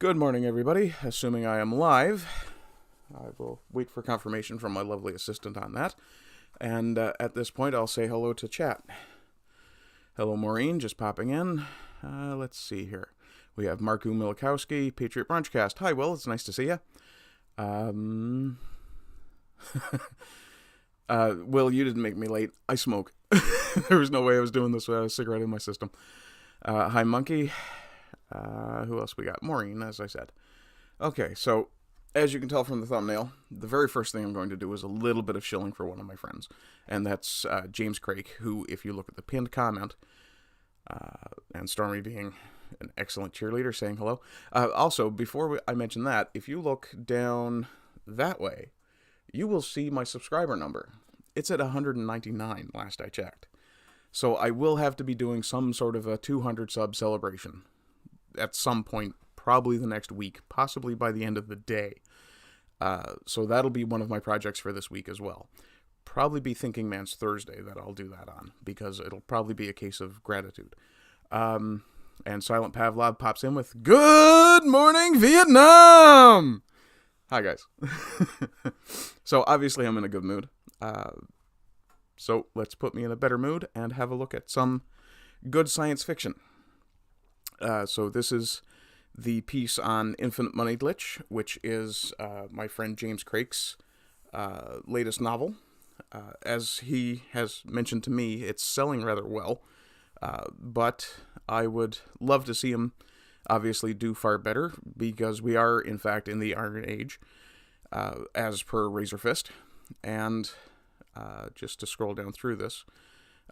Good morning, everybody. Assuming I am live, I will wait for confirmation from my lovely assistant on that. And at this point, I'll say hello to chat. Hello, Maureen, just popping in. Let's see here. We have Marku Milikowski, Patriot Brunchcast. Hi, Will. It's nice to see you. Will, you didn't make me late. I smoke. There was no way I was doing this without a cigarette in my system. Hi, Monkey. Who else we got? Maureen, as I said. Okay, so as you can tell from the thumbnail, the very first thing I'm going to do is a little bit of shilling for one of my friends. And that's James Craig, who, if you look at the pinned comment, and Stormy being an excellent cheerleader, saying hello. Also, before I mention that, if you look down that way, you will see my subscriber number. It's at 199 last I checked. So I will have to be doing some sort of a 200 sub celebration at some point, probably the next week, possibly by the end of the day. So that'll be one of my projects for this week as well. Probably be Thinking Man's Thursday that I'll do that on, because it'll probably be a case of gratitude. And Silent Pavlov pops in with, "Good morning, Vietnam!" Hi, guys. So obviously I'm in a good mood. So let's put me in a better mood and have a look at some good science fiction. So this is the piece on Infinite Money Glitch, which is my friend James Craig's latest novel. As he has mentioned to me, it's selling rather well, but I would love to see him obviously do far better, because we are, in fact, in the Iron Age, as per Razor Fist. And just to scroll down through this,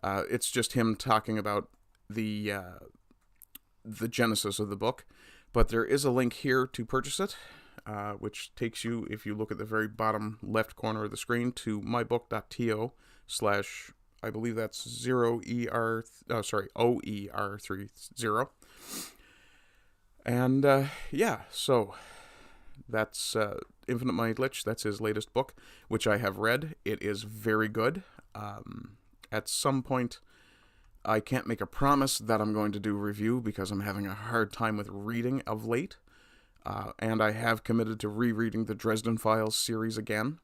it's just him talking about the genesis of the book, but there is a link here to purchase it, which takes you, if you look at the very bottom left corner of the screen, to mybook.to/ I believe that's OER30. And yeah, so that's Infinite Money Glitch. That's his latest book, which I have read. It is very good. At some point, I can't make a promise that I'm going to do a review, because I'm having a hard time with reading of late. And I have committed to rereading the Dresden Files series again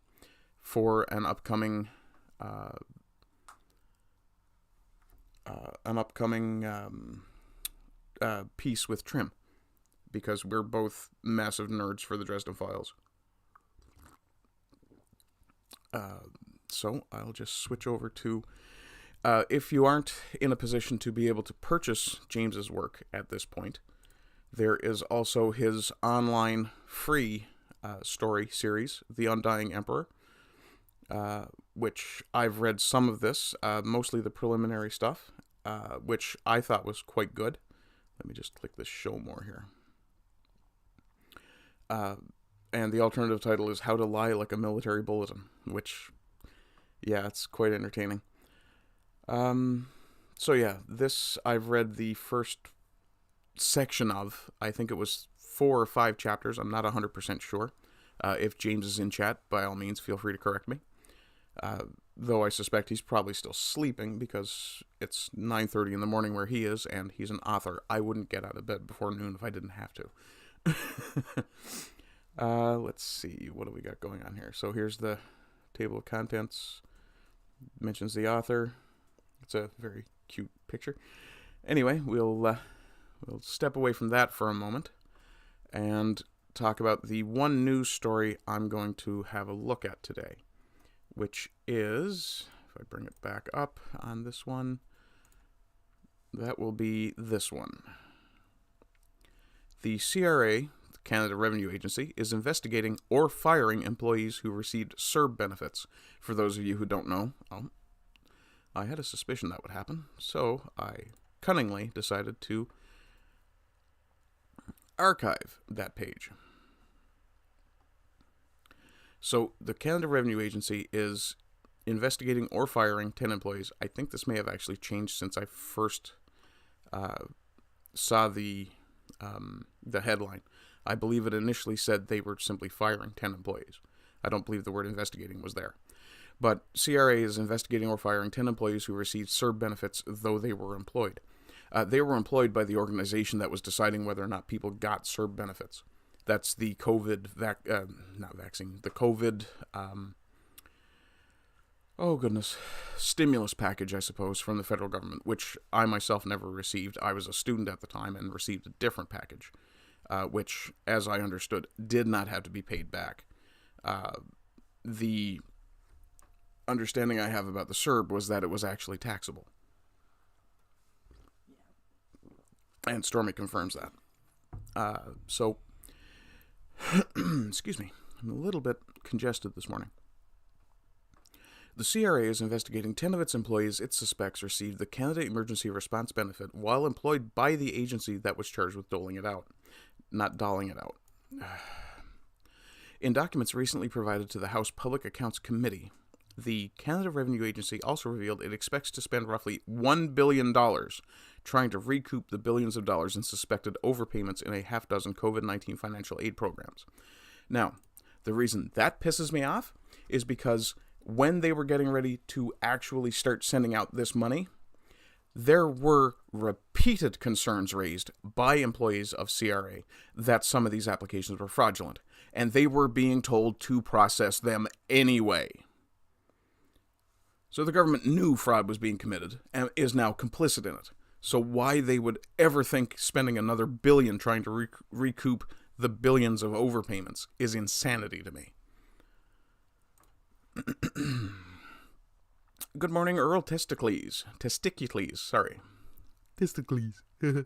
for an upcoming piece with Trim, because we're both massive nerds for the Dresden Files. So I'll just switch over to... if you aren't in a position to be able to purchase James's work at this point, there is also his online free story series, The Undying Emperor, which I've read some of this, mostly the preliminary stuff, which I thought was quite good. Let me just click this show more here. And the alternative title is How to Lie Like a Military Bulletin, which, yeah, it's quite entertaining. So yeah, this I've read the first section of. I think it was 4 or 5 chapters. I'm not 100% sure. If James is in chat, by all means, feel free to correct me. Though I suspect he's probably still sleeping, because it's 9:30 in the morning where he is, and he's an author. I wouldn't get out of bed before noon if I didn't have to. Let's see, what do we got going on here? So here's the table of contents. Mentions the author. It's a very cute picture. Anyway, we'll step away from that for a moment and talk about the one news story I'm going to have a look at today, which is, if I bring it back up on this one, that will be this one. The CRA, the Canada Revenue Agency, is investigating or firing employees who received CERB benefits. For those of you who don't know, I had a suspicion that would happen, so I cunningly decided to archive that page. So the Canada Revenue Agency is investigating or firing 10 employees. I think this may have actually changed since I first saw the headline. I believe it initially said they were simply firing 10 employees. I don't believe the word investigating was there. But CRA is investigating or firing 10 employees who received CERB benefits, though they were employed. They were employed by the organization that was deciding whether or not people got CERB benefits. That's the COVID, not vaccine, the COVID, stimulus package, I suppose, from the federal government, which I myself never received. I was a student at the time and received a different package, which, as I understood, did not have to be paid back. The understanding I have about the CERB was that it was actually taxable. And Stormy confirms that. So, excuse me, I'm a little bit congested this morning. The CRA is investigating 10 of its employees it suspects received the Canada Emergency Response Benefit while employed by the agency that was charged with doling it out. Not dolling it out. In documents recently provided to the House Public Accounts Committee, the Canada Revenue Agency also revealed it expects to spend roughly $1 billion trying to recoup the billions of dollars in suspected overpayments in a half-dozen COVID-19 financial aid programs. Now, the reason that pisses me off is because when they were getting ready to actually start sending out this money, there were repeated concerns raised by employees of CRA that some of these applications were fraudulent, and they were being told to process them anyway. So the government knew fraud was being committed and is now complicit in it. So why they would ever think spending another billion trying to recoup the billions of overpayments is insanity to me. Good morning, Earl Testicles, sorry. Testicles. I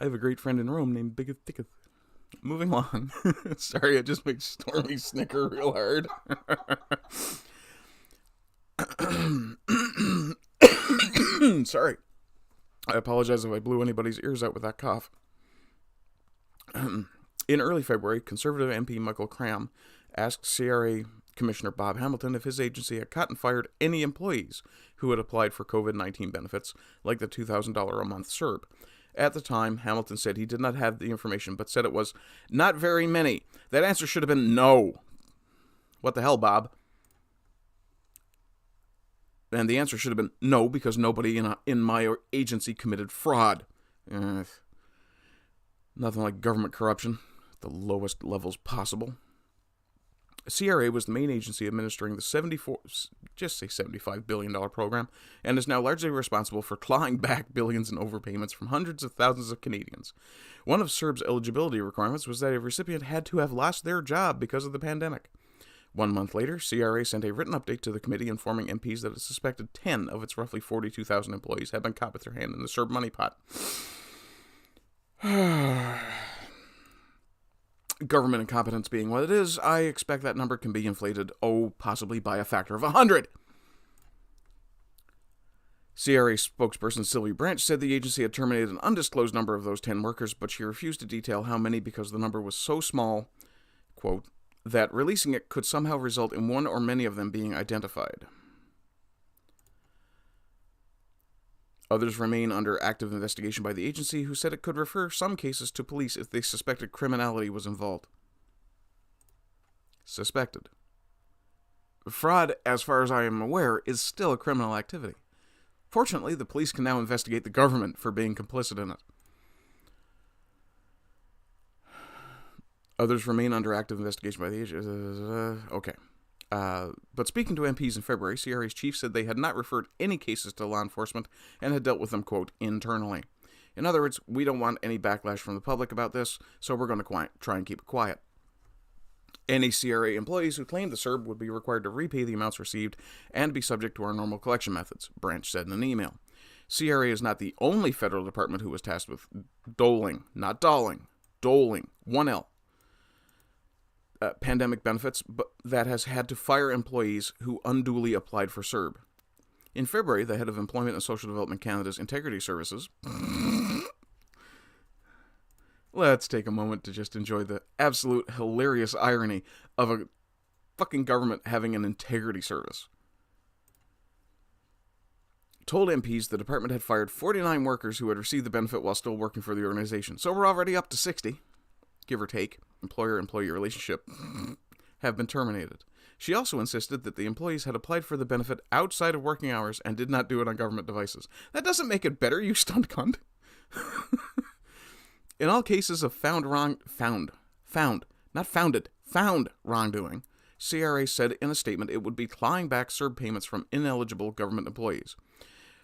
have a great friend in Rome named Biggeth Ticketh. Moving along. Sorry, it just makes Stormy snicker real hard. Sorry. I apologize if I blew anybody's ears out with that cough. In early February, Conservative MP Michael Cram asked CRA Commissioner Bob Hamilton if his agency had caught and fired any employees who had applied for COVID-19 benefits, like the $2,000 a month CERB. At the time, Hamilton said he did not have the information, but said it was not very many. That answer should have been no. What the hell, Bob? And the answer should have been no, because nobody in my agency committed fraud. Nothing like government corruption at the lowest levels possible. CRA was the main agency administering the $75 billion program, and is now largely responsible for clawing back billions in overpayments from hundreds of thousands of Canadians. One of CERB's eligibility requirements was that a recipient had to have lost their job because of the pandemic. 1 month later, CRA sent a written update to the committee informing MPs that it suspected 10 of its roughly 42,000 employees had been caught with their hand in the CERB money pot. Government incompetence being what it is, I expect that number can be inflated, possibly by a factor of 100. CRA spokesperson Sylvie Branch said the agency had terminated an undisclosed number of those 10 workers, but she refused to detail how many because the number was so small, quote, that releasing it could somehow result in one or many of them being identified. Others remain under active investigation by the agency, who said it could refer some cases to police if they suspected criminality was involved. Suspected. Fraud, as far as I am aware, is still a criminal activity. Fortunately, the police can now investigate the government for being complicit in it. Others remain under active investigation by the agency. Okay. But speaking to MPs in February, CRA's chief said they had not referred any cases to law enforcement and had dealt with them, quote, internally. In other words, we don't want any backlash from the public about this, so we're going to try and keep it quiet. Any CRA employees who claimed the CERB would be required to repay the amounts received and be subject to our normal collection methods, Branch said in an email. CRA is not the only federal department who was tasked with doling, not dolling, doling, 1L. Pandemic benefits, but that has had to fire employees who unduly applied for CERB. In February, the head of Employment and Social Development Canada's Integrity Services... Let's take a moment to just enjoy the absolute hilarious irony of a fucking government having an integrity service. Told MPs the department had fired 49 workers who had received the benefit while still working for the organization. So we're already up to 60. Give or take, employer-employee relationship, have been terminated. She also insisted that the employees had applied for the benefit outside of working hours and did not do it on government devices. That doesn't make it better, you stunt cunt. In all cases of found wrongdoing, CRA said in a statement it would be clawing back CERB payments from ineligible government employees.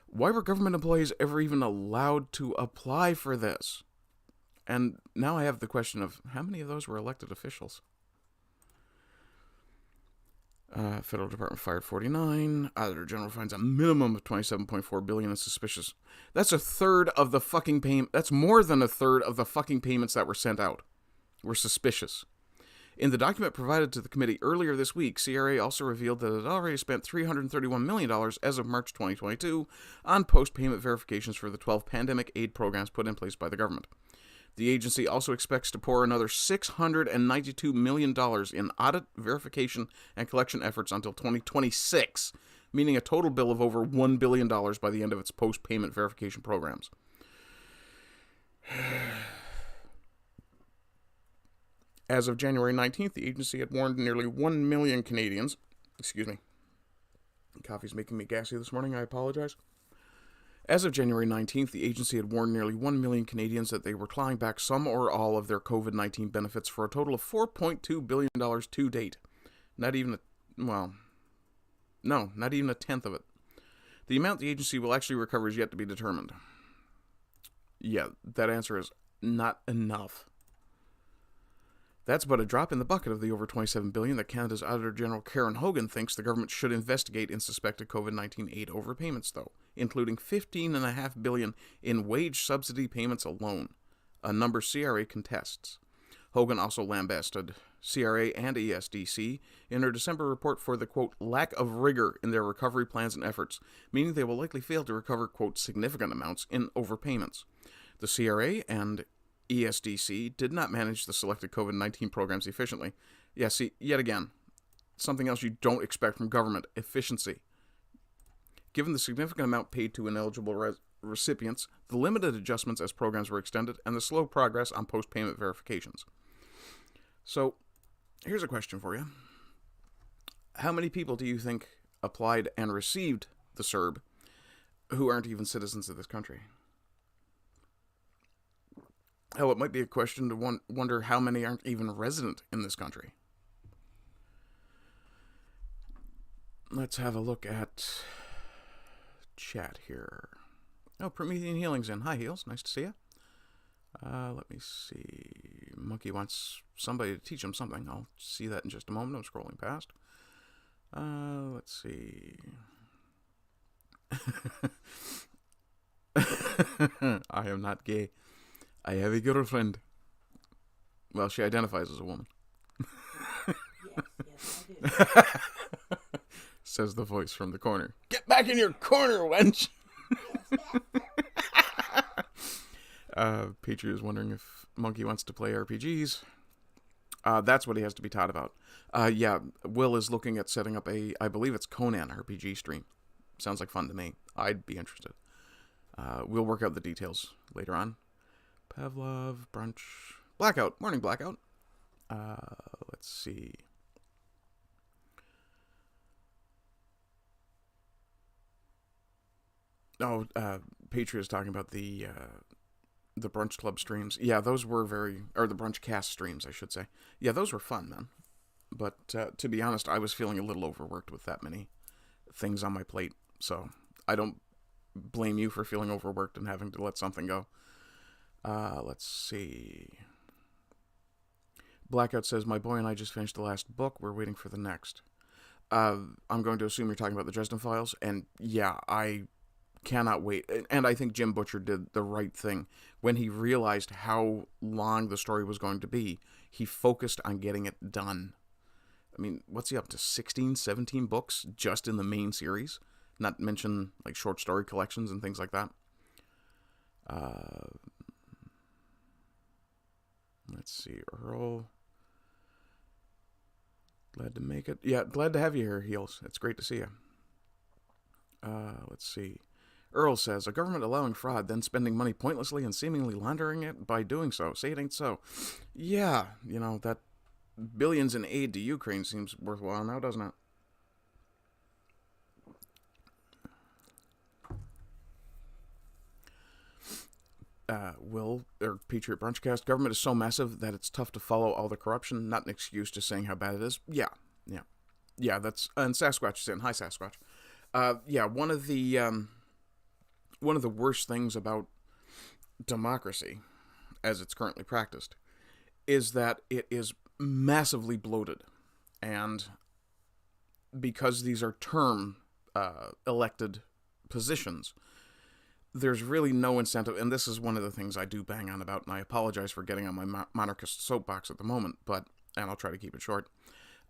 Why were government employees ever even allowed to apply for this? And now I have the question of how many of those were elected officials? Federal Department fired 49. Auditor General finds a minimum of $27.4 billion in suspicious. That's a third of the fucking payment. That's more than a third of the fucking payments that were sent out were suspicious. In the document provided to the committee earlier this week, CRA also revealed that it already spent $331 million as of March 2022 on post-payment verifications for the 12 pandemic aid programs put in place by the government. The agency also expects to pour another $692 million in audit, verification, and collection efforts until 2026, meaning a total bill of over $1 billion by the end of its post-payment verification programs. As of January 19th, the agency had warned nearly 1 million Canadians. Excuse me. Coffee's making me gassy this morning. I apologize. As of January 19th, the agency had warned nearly 1 million Canadians that they were clawing back some or all of their COVID-19 benefits for a total of $4.2 billion to date. Not even a tenth of it. The amount the agency will actually recover is yet to be determined. Yeah, that answer is not enough. That's but a drop in the bucket of the over $27 billion that Canada's Auditor General Karen Hogan thinks the government should investigate in suspected COVID-19 aid overpayments, though, including $15.5 billion in wage subsidy payments alone, a number CRA contests. Hogan also lambasted CRA and ESDC in her December report for the, quote, lack of rigor in their recovery plans and efforts, meaning they will likely fail to recover, quote, significant amounts in overpayments. The CRA and ESDC did not manage the selected COVID-19 programs efficiently. Yeah, see, yet again, something else you don't expect from government, efficiency. Given the significant amount paid to ineligible recipients, the limited adjustments as programs were extended, and the slow progress on post-payment verifications. So, here's a question for you. How many people do you think applied and received the CERB who aren't even citizens of this country? Hell, it might be a question to wonder how many aren't even resident in this country. Let's have a look at chat here. Oh, Promethean Healing's in. Hi, Heals. Nice to see you. Let me see. Monkey wants somebody to teach him something. I'll see that in just a moment. I'm scrolling past. Let's see. I am not gay. I have a girlfriend. Well, she identifies as a woman. Yes, I do. Says the voice from the corner. Get back in your corner, wench! Patriot is wondering if Monkey wants to play RPGs. That's what he has to be taught about. Yeah, Will is looking at setting up I believe it's Conan RPG stream. Sounds like fun to me. I'd be interested. We'll work out the details later on. Pavlov, brunch, Blackout, morning Blackout. Let's see. Oh, Patriot is talking about the brunch club streams. Yeah, those were or the brunch cast streams, I should say. Yeah, those were fun, man. But to be honest, I was feeling a little overworked with that many things on my plate. So I don't blame you for feeling overworked and having to let something go. Let's see. Blackout says, my boy and I just finished the last book. We're waiting for the next. I'm going to assume you're talking about the Dresden Files. And yeah, I cannot wait. And I think Jim Butcher did the right thing. When he realized how long the story was going to be, he focused on getting it done. I mean, what's he up to? 16, 17 books just in the main series? Not mention like short story collections and things like that. Let's see, Earl. Glad to make it. Yeah, glad to have you here, Heels. It's great to see you. Let's see. Earl says, a government allowing fraud, then spending money pointlessly and seemingly laundering it by doing so. Say it ain't so. Yeah, that billions in aid to Ukraine seems worthwhile now, doesn't it? Patriot Brunchcast, government is so massive that it's tough to follow all the corruption. Not an excuse, just saying how bad it is. Yeah. That's and Sasquatch is in. Hi, Sasquatch. One of the worst things about democracy, as it's currently practiced, is that it is massively bloated, and because these are term elected positions, there's really no incentive, and this is one of the things I do bang on about, and I apologize for getting on my monarchist soapbox at the moment, and I'll try to keep it short,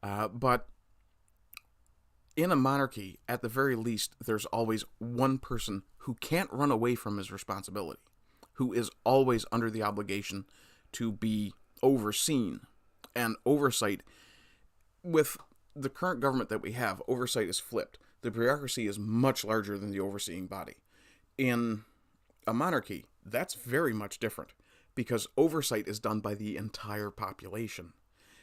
but in a monarchy, at the very least, there's always one person who can't run away from his responsibility, who is always under the obligation to be overseen, and oversight, with the current government that we have, oversight is flipped. The bureaucracy is much larger than the overseeing body. In a monarchy, that's very much different, because oversight is done by the entire population.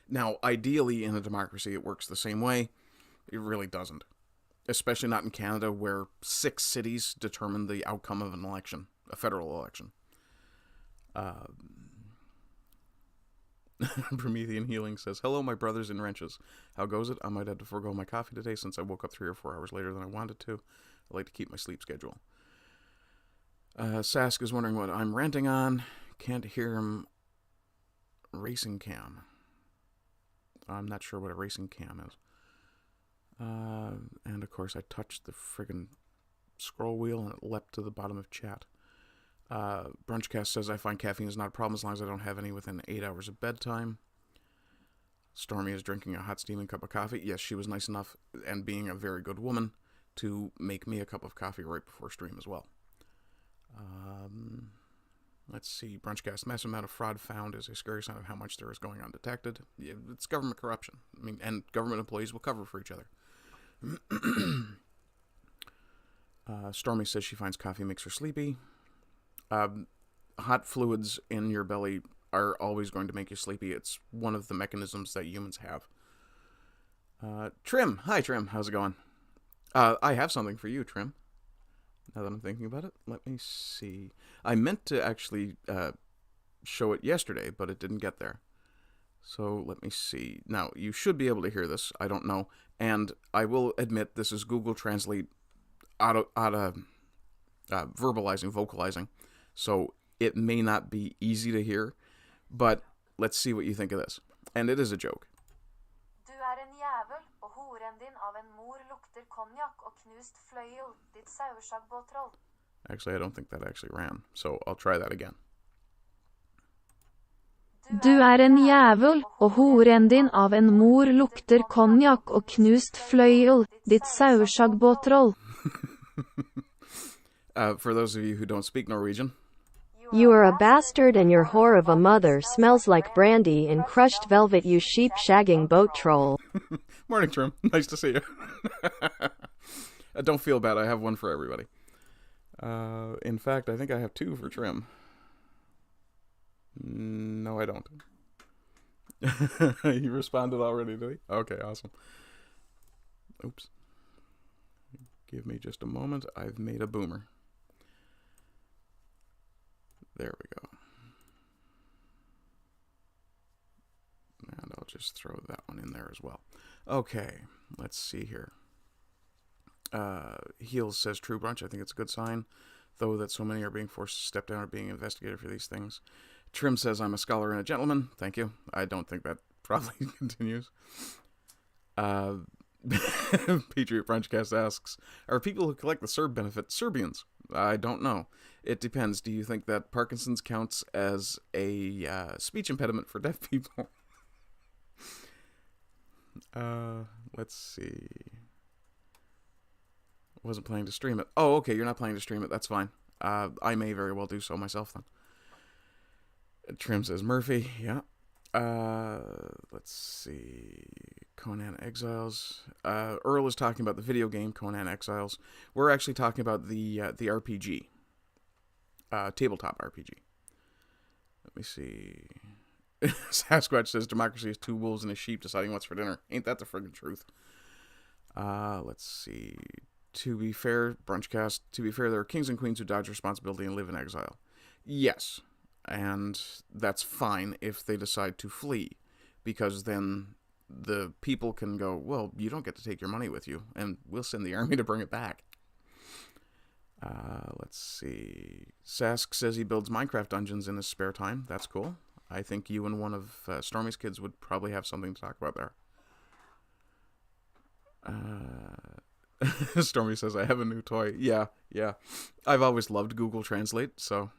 Now, ideally, in a democracy, it works the same way. It really doesn't. Especially not in Canada, where 6 cities determine the outcome of an election, a federal election. Promethean Healing says, "Hello, my brothers in wrenches. How goes it? I might have to forego my coffee today since I woke up 3 or 4 hours later than I wanted to. I like to keep my sleep schedule." Sask is wondering what I'm ranting on. Can't hear him. Racing cam. I'm not sure what a racing cam is. And of course I touched the friggin' scroll wheel and it leapt to the bottom of chat. Brunchcast says, "I find caffeine is not a problem as long as I don't have any within 8 hours of bedtime." Stormy is drinking a hot steaming cup of coffee. Yes, she was nice enough, and being a very good woman, to make me a cup of coffee right before stream as well. Let's see. Brunchcast, massive amount of fraud found is a scary sign of how much there is going on detected. Yeah, it's government corruption. I mean, and government employees will cover for each other. Stormy says she finds coffee makes her sleepy. Hot fluids in your belly are always going to make you sleepy. It's one of the mechanisms that humans have. Trim. Hi, Trim. How's it going? I have something for you, Trim. Now that I'm thinking about it, let me see. I meant to actually show it yesterday, but it didn't get there. So let me see. Now, you should be able to hear this. I don't know. And I will admit this is Google Translate vocalizing. So it may not be easy to hear, but let's see what you think of this. And it is a joke. Du en jævel, og horen din av en mor lukter konjakk og knust fløyel, ditt sauesjagbåtroll. Actually, I don't think that actually ran, so I'll try that again. Du en jævel, og horen din av en mor lukter konjakk og knust fløyel, ditt sauesjagbåtroll. For those of you who don't speak Norwegian. You are a bastard and your whore of a mother smells like brandy in crushed velvet, you sheep shagging boat troll. Morning, Trim. Nice to see you. Don't feel bad. I have one for everybody. In fact, I think I have 2 for Trim. No, I don't. He responded already, did he? Okay, awesome. Oops. Give me just a moment. I've made a boomer. There we go. And I'll just throw that one in there as well. Okay, let's see here. Heels says, "True Brunch, I think it's a good sign, though, that so many are being forced to step down or being investigated for these things." Trim says, "I'm a scholar and a gentleman." Thank you. I don't think that probably continues. Patriot Brunchcast asks, "Are people who collect the Serb benefit Serbians?" I don't know. It depends. Do you think that Parkinson's counts as a speech impediment for deaf people? Let's see. Wasn't planning to stream it. Oh, okay, you're not planning to stream it. That's fine. I may very well do so myself then. Trim says, "Murphy." Yeah. Let's see. Conan Exiles. Earl is talking about the video game Conan Exiles. We're actually talking about the RPG. Tabletop RPG. Let me see. Sasquatch says, "Democracy is 2 wolves and a sheep deciding what's for dinner." Ain't that the friggin' truth? Let's see. To be fair, Brunchcast, to be fair, there are kings and queens who dodge responsibility and live in exile. Yes, and that's fine if they decide to flee, because then the people can go, well, you don't get to take your money with you, and we'll send the army to bring it back. Let's see. Sask says he builds Minecraft dungeons in his spare time. That's cool. I think you and one of Stormy's kids would probably have something to talk about there. Stormy says, I have a new toy. Yeah. I've always loved Google Translate, so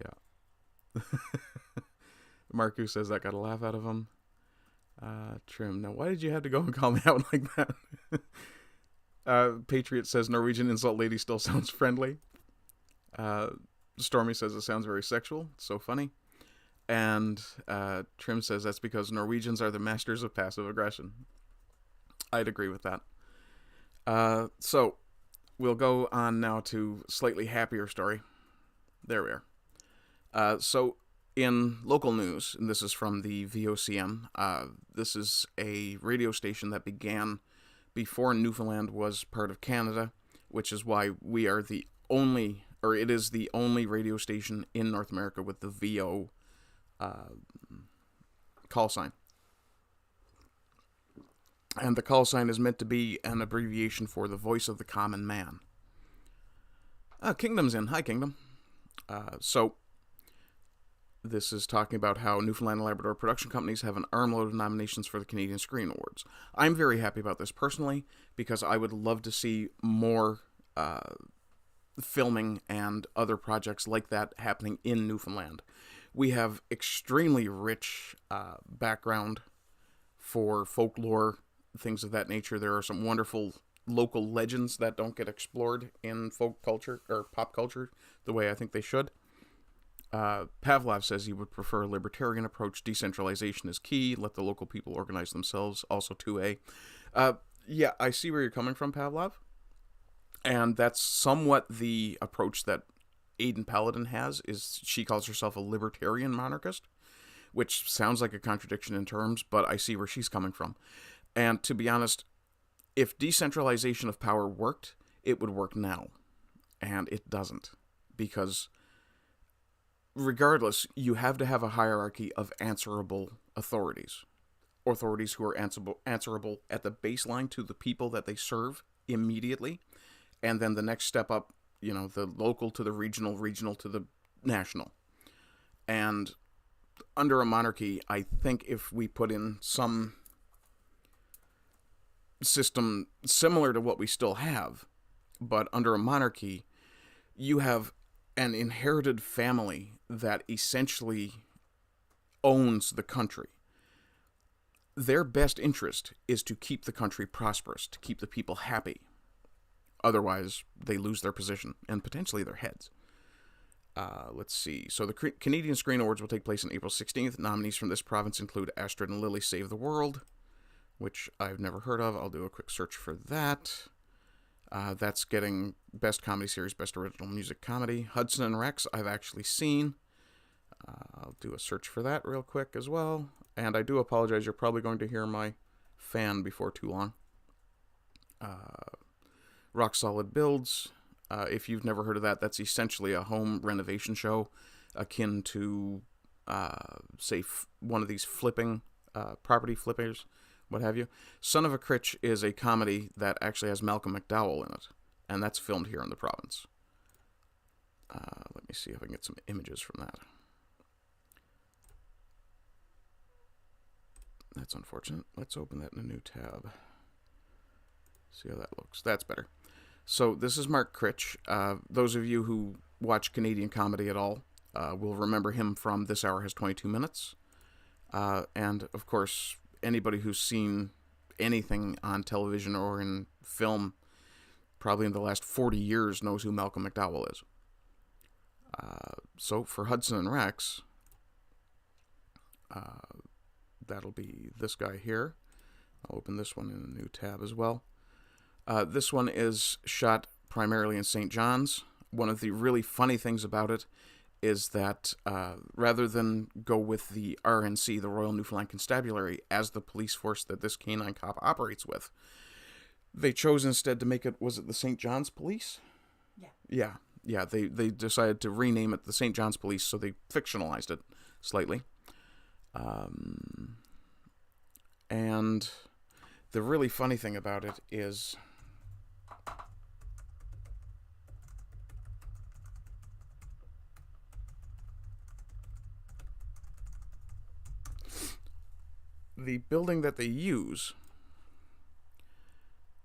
yeah. Marku says that got a laugh out of him. Trim. Now, why did you have to go and call me out like that? Patriot says Norwegian insult lady still sounds friendly. Stormy says it sounds very sexual. It's so funny. And Trim says that's because Norwegians are the masters of passive aggression. I'd agree with that. So we'll go on now to slightly happier story. There we are. So in local news, and this is from the VOCM, this is a radio station that began before Newfoundland was part of Canada, which is why we are the only, or it is the only radio station in North America with the VO call sign. And the call sign is meant to be an abbreviation for the voice of the common man. Kingdom's in. Hi, Kingdom. So, this is talking about how Newfoundland and Labrador production companies have an armload of nominations for the Canadian Screen Awards. I'm very happy about this personally, because I would love to see more filming and other projects like that happening in Newfoundland. We have extremely rich background for folklore, things of that nature. There are some wonderful local legends that don't get explored in folk culture or pop culture the way I think they should. Pavlov says he would prefer a libertarian approach. Decentralization is key. Let the local people organize themselves. Also 2A. Yeah, I see where you're coming from, Pavlov. And that's somewhat the approach that Aiden Paladin has. Is she calls herself a libertarian monarchist, which sounds like a contradiction in terms, but I see where she's coming from. And to be honest, if decentralization of power worked, it would work now. And it doesn't. Because regardless, you have to have a hierarchy of answerable authorities. Authorities who are answerable at the baseline to the people that they serve immediately. And then the next step up, you know, the local to the regional, regional to the national. And under a monarchy, I think if we put in some system similar to what we still have, but under a monarchy, you have an inherited family that essentially owns the country. Their best interest is to keep the country prosperous, to keep the people happy. Otherwise, they lose their position and potentially their heads. Let's see. So the Canadian Screen Awards will take place on April 16th. Nominees from this province include Astrid and Lily Save the World, which I've never heard of. I'll do a quick search for that. That's getting Best Comedy Series, Best Original Music Comedy. Hudson and Rex, I've actually seen. I'll do a search for that real quick as well. And I do apologize, you're probably going to hear my fan before too long. Rock Solid Builds. If you've never heard of that, that's essentially a home renovation show akin to, say, one of these flipping, property flippers, what have you. Son of a Critch is a comedy that actually has Malcolm McDowell in it, and that's filmed here in the province. Let me see if I can get some images from that. That's unfortunate. Let's open that in a new tab. See how that looks. That's better. So this is Mark Critch. Those of you who watch Canadian comedy at all will remember him from This Hour Has 22 Minutes. And, of course, anybody who's seen anything on television or in film probably in the last 40 years knows who Malcolm McDowell is. So for Hudson and Rex, that'll be this guy here. I'll open this one in a new tab as well. This one is shot primarily in St. John's. One of the really funny things about it is that rather than go with the RNC, the Royal Newfoundland Constabulary, as the police force that this canine cop operates with, they chose instead to make it, was it the St. John's Police? Yeah. Yeah. yeah, they decided to rename it the St. John's Police, so they fictionalized it slightly. And the really funny thing about it is the building that they use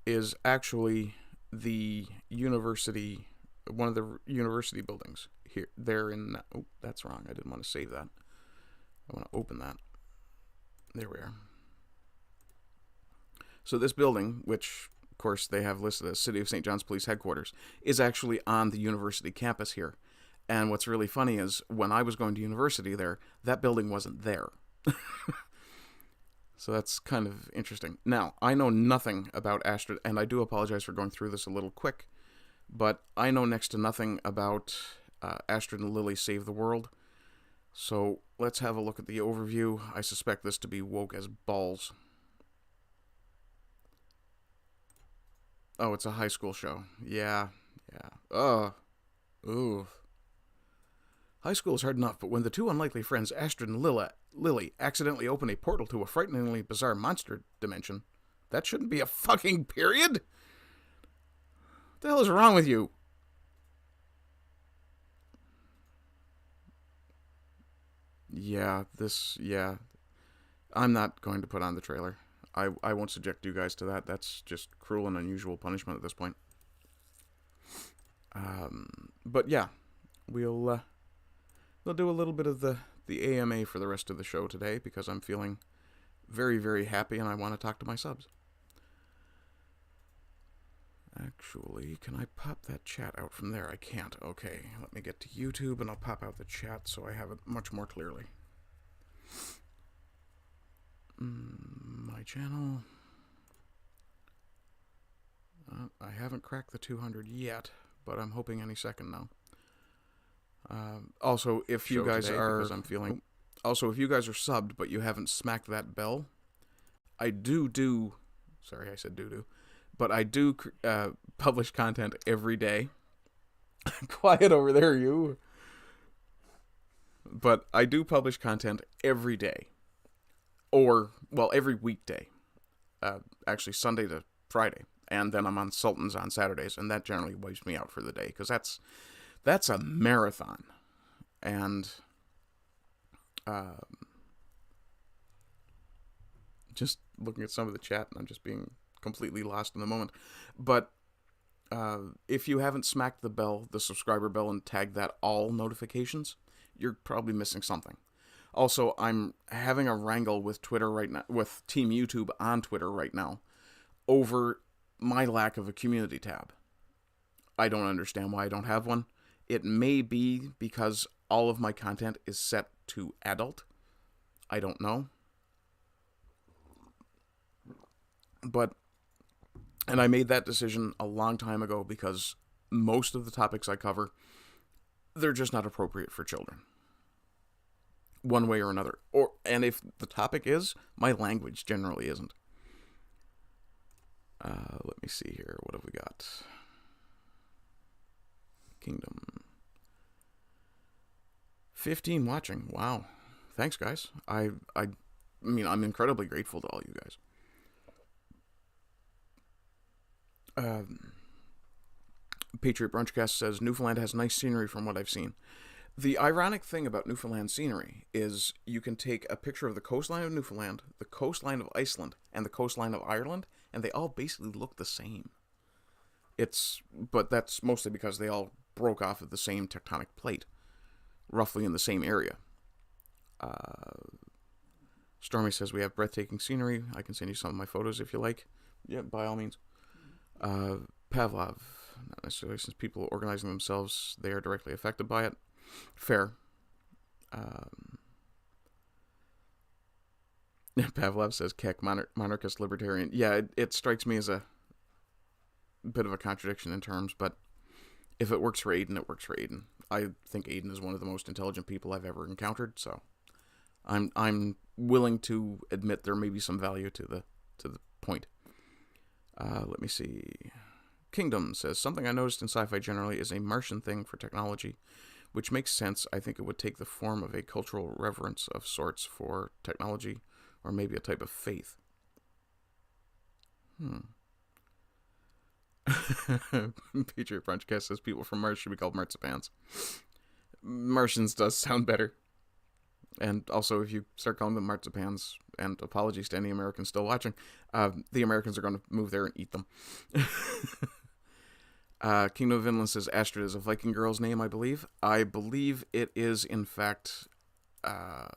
is actually the university, one of the university buildings here. They're in, oh, that's wrong. I didn't want to save that. I want to open that. There we are. So this building, which of course they have listed as City of St. John's Police Headquarters, is actually on the university campus here. And what's really funny is when I was going to university there, that building wasn't there. So that's kind of interesting. Now, I know nothing about Astrid, and I do apologize for going through this a little quick, but I know next to nothing about Astrid and Lily Save the World. So let's have a look at the overview. I suspect this to be woke as balls. Oh, it's a high school show. Yeah. Ooh. High school is hard enough, but when the two unlikely friends, Astrid and Lily, accidentally open a portal to a frighteningly bizarre monster dimension, that shouldn't be a fucking period? What the hell is wrong with you? Yeah. I'm not going to put on the trailer. I won't subject you guys to that. That's just cruel and unusual punishment at this point. But yeah, we'll do a little bit of the AMA for the rest of the show today because I'm feeling very, very happy and I want to talk to my subs. Actually, can I pop that chat out from there? I can't. Okay, let me get to YouTube and I'll pop out the chat so I have it much more clearly. My channel. I haven't cracked the 200 yet, but I'm hoping any second now. Also, if you guys are, because I'm feeling. Also, if you guys are subbed but you haven't smacked that bell, I do. Sorry, I said do, but I do publish content every day. Quiet over there, you. But I do publish content every day, or well, every weekday. Actually, Sunday to Friday, and then I'm on Sultans on Saturdays, and that generally wipes me out for the day because that's a marathon. And just looking at some of the chat, and I'm just being completely lost in the moment. But if you haven't smacked the bell, the subscriber bell, and tagged that all notifications, you're probably missing something. Also, I'm having a wrangle with Twitter right now, with Team YouTube on Twitter right now, over my lack of a community tab. I don't understand why I don't have one. It may be because all of my content is set to adult. I don't know. And I made that decision a long time ago because most of the topics I cover, they're just not appropriate for children. One way or another. And if the topic is, my language generally isn't. Let me see here. What have we got? Kingdom. 15 watching. Wow. Thanks, guys. I mean, I'm incredibly grateful to all you guys. Patriot Brunchcast says, Newfoundland has nice scenery from what I've seen. The ironic thing about Newfoundland scenery is you can take a picture of the coastline of Newfoundland, the coastline of Iceland, and the coastline of Ireland, and they all basically look the same. But that's mostly because they all broke off of the same tectonic plate, roughly in the same area. Stormy says, we have breathtaking scenery. I can send you some of my photos if you like. Yeah, by all means. Pavlov, not necessarily, since people organizing themselves, they are directly affected by it. Fair. Pavlov says, Keck, monarchist libertarian. Yeah, it strikes me as a bit of a contradiction in terms, but if it works for Aiden, it works for Aiden. I think Aiden is one of the most intelligent people I've ever encountered, so I'm willing to admit there may be some value to the point. Let me see. Kingdom says, something I noticed in sci-fi generally is a Martian thing for technology, which makes sense. I think it would take the form of a cultural reverence of sorts for technology, or maybe a type of faith. Patriot Frenchcast says people from Mars should be called marzipans. Martians does sound better. And also, if you start calling them marzipans, and apologies to any Americans still watching, the Americans are going to move there and eat them. Kingdom of Vinland says Astrid is a Viking girl's name, I believe. I believe it is, in fact, I'm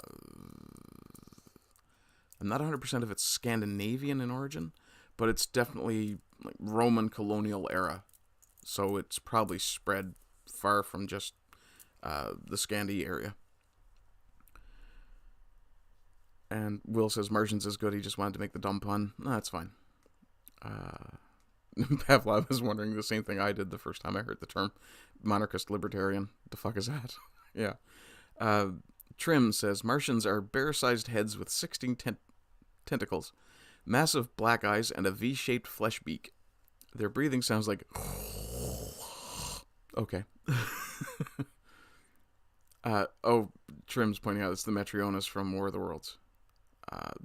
not 100% if it's Scandinavian in origin, but it's definitely like Roman colonial era. So it's probably spread far from just the Scandi area. And Will says Martians is good, he just wanted to make the dumb pun. No, that's fine. Pavlov is wondering the same thing I did the first time I heard the term. Monarchist libertarian. The fuck is that? Yeah. Trim says Martians are bear-sized heads with 16 tentacles, massive black eyes, and a V-shaped flesh beak. Their breathing sounds like... Okay. Trim's pointing out it's the Metrionas from War of the Worlds.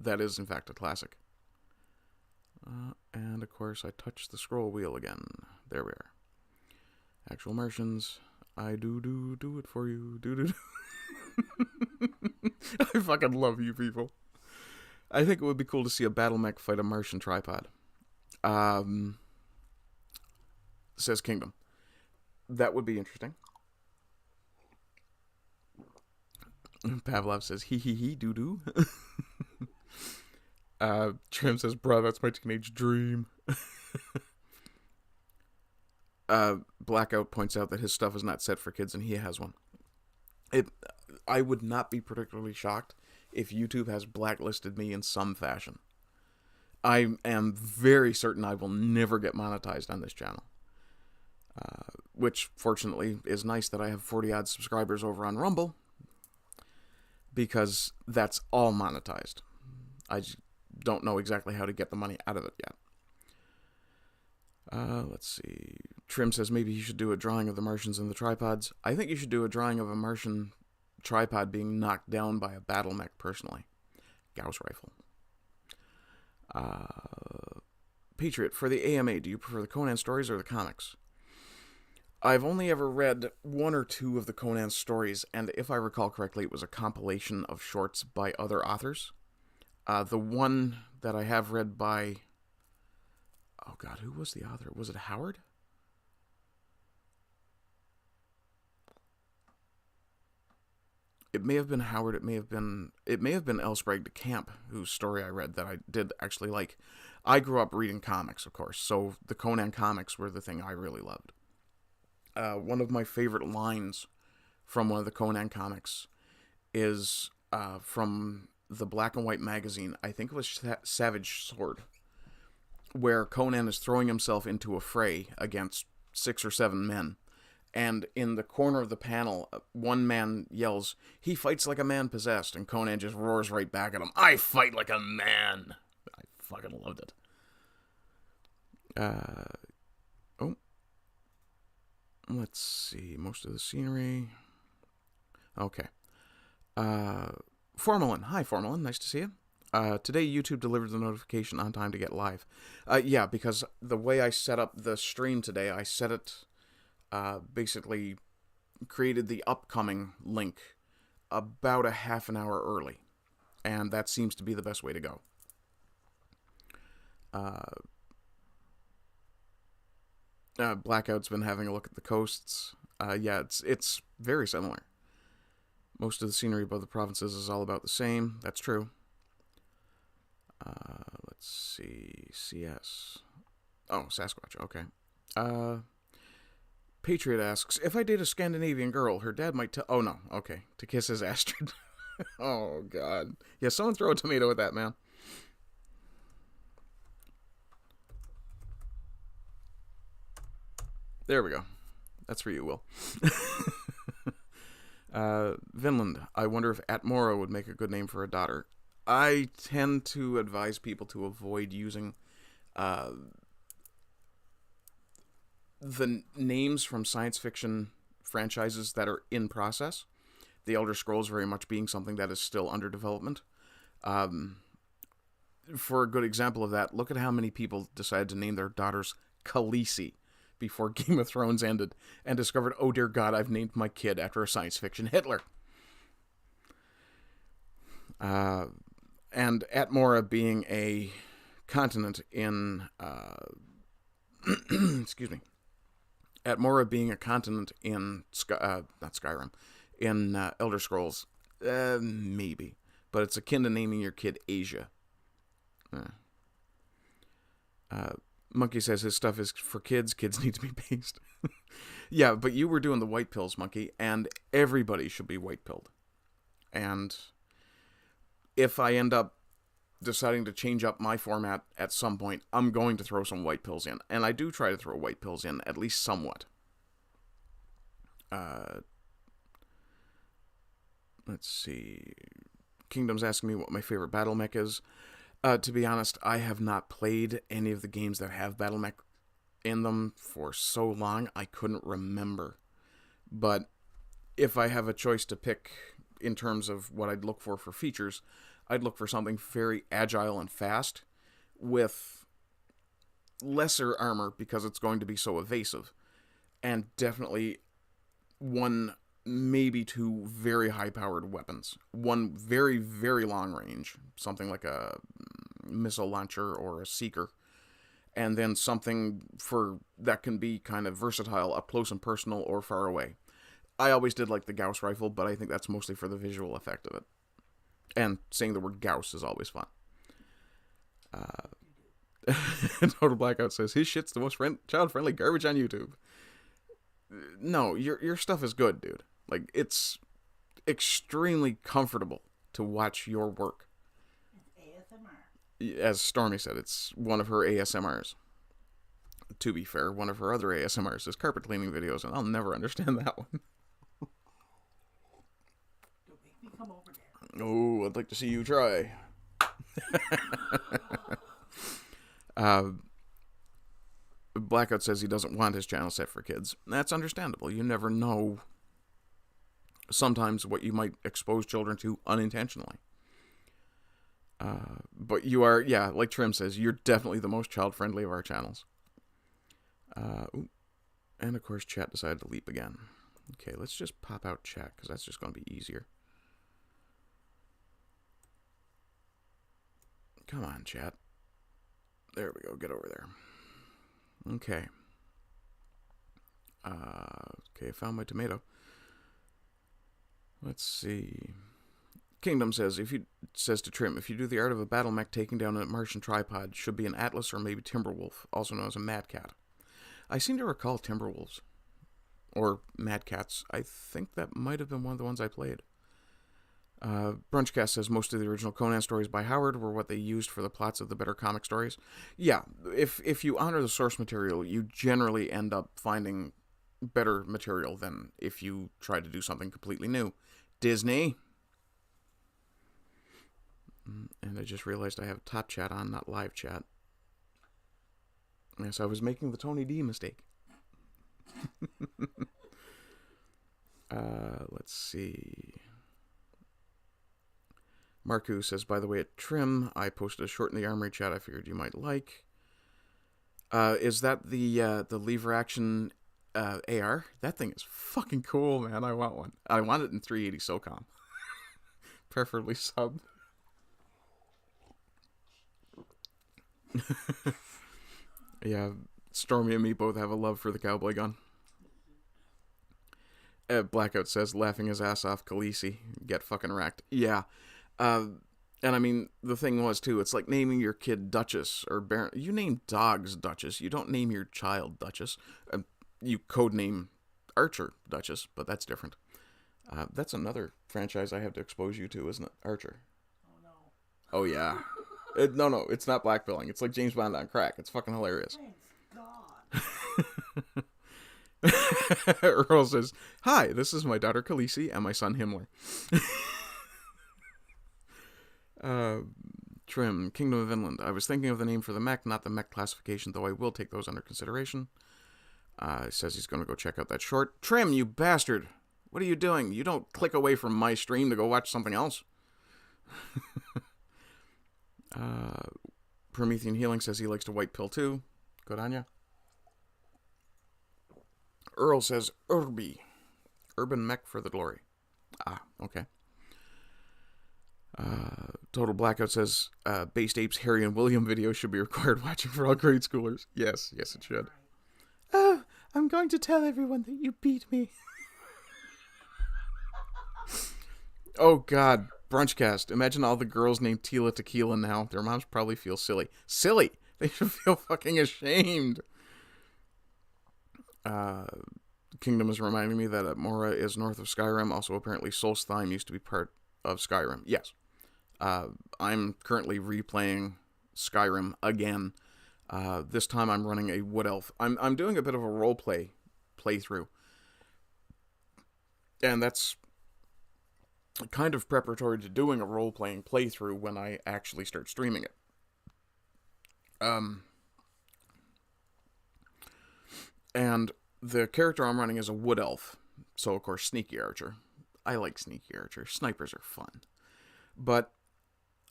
That is, in fact, a classic. And, of course, I touch the scroll wheel again. There we are. Actual Martians. I do it for you. Do. I fucking love you people. I think it would be cool to see a battle mech fight a Martian tripod. Says Kingdom. That would be interesting. Pavlov says, hee, doo-doo. Trim says, bruh, that's my teenage dream. Blackout points out that his stuff is not set for kids and he has one. I would not be particularly shocked if YouTube has blacklisted me in some fashion. I am very certain I will never get monetized on this channel. Which, fortunately, is nice that I have 40-odd subscribers over on Rumble, because that's all monetized. I just don't know exactly how to get the money out of it yet. Let's see. Trim says maybe you should do a drawing of the Martians and the tripods. I think you should do a drawing of a Martian tripod being knocked down by a battle mech, personally. Gauss rifle. Patriot, for the AMA, do you prefer the Conan stories or the comics? I've only ever read one or two of the Conan stories, and if I recall correctly, it was a compilation of shorts by other authors. The one that I have read by... Oh god, who was the author? Was it Howard? It may have been Howard, it may have been L. Sprague de Camp, whose story I read that I did actually like. I grew up reading comics, of course, so the Conan comics were the thing I really loved. One of my favorite lines from one of the Conan comics is from the black and white magazine, I think it was Savage Sword, where Conan is throwing himself into a fray against 6 or 7 men. And in the corner of the panel, one man yells, "He fights like a man possessed," and Conan just roars right back at him, "I fight like a man." I fucking loved it. Let's see, most of the scenery. Okay. Formalin. Hi, Formalin. Nice to see you. Today, YouTube delivered the notification on time to get live. Yeah, because the way I set up the stream today, I set it, basically created the upcoming link about a half an hour early. And that seems to be the best way to go. Blackout's been having a look at the coasts. Yeah, it's very similar. Most of the scenery above the provinces is all about the same. That's true. Let's see. CS. Oh, Sasquatch. Okay. Patriot asks, if I date a Scandinavian girl, her dad might tell... Oh, no. Okay. To kiss his Astrid. Oh, God. Yeah, someone throw a tomato at that, man. There we go. That's for you, Will. Vinland. I wonder if Atmora would make a good name for a daughter. I tend to advise people to avoid using the names from science fiction franchises that are in process, the Elder Scrolls very much being something that is still under development. For a good example of that, look at how many people decided to name their daughters Khaleesi before Game of Thrones ended and discovered, oh dear God, I've named my kid after a science fiction Hitler. And Atmora being a continent in... excuse me. Atmora being a continent in... not Skyrim. In Elder Scrolls. Maybe. But it's akin to naming your kid Asia. Monkey says his stuff is for kids. Kids need to be based. Yeah, but you were doing the white pills, Monkey, and everybody should be white pilled. And if I end up deciding to change up my format at some point, I'm going to throw some white pills in. And I do try to throw white pills in, at least somewhat. Let's see. Kingdom's asking me what my favorite battle mech is. To be honest, I have not played any of the games that have battle mech in them for so long, I couldn't remember. But if I have a choice to pick in terms of what I'd look for features, I'd look for something very agile and fast with lesser armor because it's going to be so evasive. And definitely one, maybe two very high-powered weapons. One very, very long range, something like a missile launcher or a seeker. And then something that can be kind of versatile, up close and personal or far away. I always did like the Gauss rifle, but I think that's mostly for the visual effect of it. And saying the word Gauss is always fun. Total Blackout says, his shit's the most child-friendly garbage on YouTube. No, your stuff is good, dude. Like, it's extremely comfortable to watch your work. It's ASMR. As Stormy said, it's one of her ASMRs. To be fair, one of her other ASMRs is carpet cleaning videos, and I'll never understand that one. Don't make me come over there. Oh, I'd like to see you try. Blackout says he doesn't want his channel set for kids. That's understandable. You never know sometimes what you might expose children to unintentionally. But you are, yeah, like Trim says, you're definitely the most child-friendly of our channels. And of course, chat decided to leap again. Okay, let's just pop out chat, because that's just going to be easier. Come on, chat. There we go, get over there. Okay. Okay, I found my tomato. Let's see. Kingdom says to Trim, if you do the art of a battle mech taking down a Martian tripod, should be an Atlas or maybe Timberwolf, also known as a Mad Cat. I seem to recall Timberwolves. Or Mad Cats. I think that might have been one of the ones I played. Brunchcast says most of the original Conan stories by Howard were what they used for the plots of the better comic stories. Yeah, if you honor the source material, you generally end up finding better material than if you try to do something completely new. Disney. And I just realized I have top chat on, not live chat. Yes, I was making the Tony D mistake. Let's see. Marku says, by the way, at Trim, I posted a short in the Armory chat I figured you might like. Is that the lever action AR? That thing is fucking cool, man. I want one. I want it in 380 SOCOM. Preferably sub. Yeah, Stormy and me both have a love for the cowboy gun. Blackout says, laughing his ass off, Khaleesi. Get fucking wrecked. Yeah. And I mean, the thing was, too, it's like naming your kid Duchess or Baron. You name dogs Duchess. You don't name your child Duchess. You codename Archer Duchess, but that's different. That's another franchise I have to expose you to, isn't it? Archer. Oh, no. Oh, yeah. No, it's not blackpilling. It's like James Bond on crack. It's fucking hilarious. Thanks God. Earl says, hi, this is my daughter Khaleesi and my son Himmler. Trim, Kingdom of Inland. I was thinking of the name for the mech, not the mech classification, though I will take those under consideration. Says he's going to go check out that short. Trim, you bastard! What are you doing? You don't click away from my stream to go watch something else. Promethean Healing says he likes to white pill too. Good on ya. Earl says Urbi. Urban Mech for the glory. Ah, okay. Total Blackout says Based Apes Harry and William video should be required watching for all grade schoolers. Yes, yes it should. Oh, I'm going to tell everyone that you beat me. Oh God, Brunchcast. Imagine all the girls named Tila Tequila now. Their moms probably feel silly. Silly! They should feel fucking ashamed. Kingdom is reminding me that Mora is north of Skyrim. Also, apparently, Solstheim used to be part of Skyrim. Yes. I'm currently replaying Skyrim again. This time I'm running a Wood Elf. I'm doing a bit of a roleplay playthrough. And that's kind of preparatory to doing a role-playing playthrough when I actually start streaming it. And the character I'm running is a Wood Elf. So, of course, Sneaky Archer. I like Sneaky Archer. Snipers are fun. But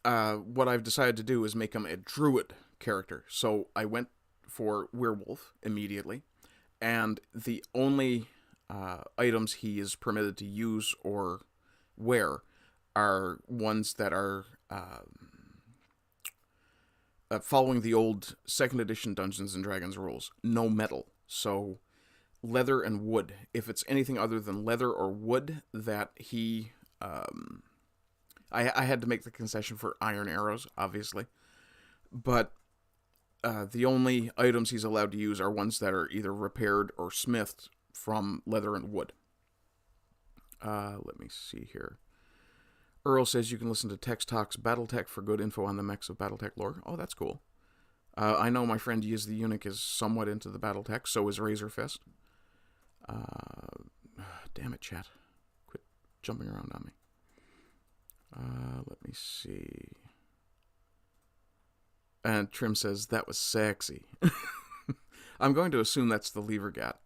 what I've decided to do is make him a Druid character. So I went for Werewolf immediately. And the only items he is permitted to use or wear are ones that are following the old 2nd edition Dungeons & Dragons rules. No metal. So leather and wood. If it's anything other than leather or wood that he... I had to make the concession for iron arrows, obviously. But the only items he's allowed to use are ones that are either repaired or smithed from leather and wood. Let me see here. Earl says you can listen to Tex Talks Battletech for good info on the mechs of Battletech lore. Oh, that's cool. I know my friend Yiz the Eunuch is somewhat into the Battletech, so is Razor Fist. Damn it, chat. Quit jumping around on me. Let me see. And Trim says, that was sexy. I'm going to assume that's the lever gat.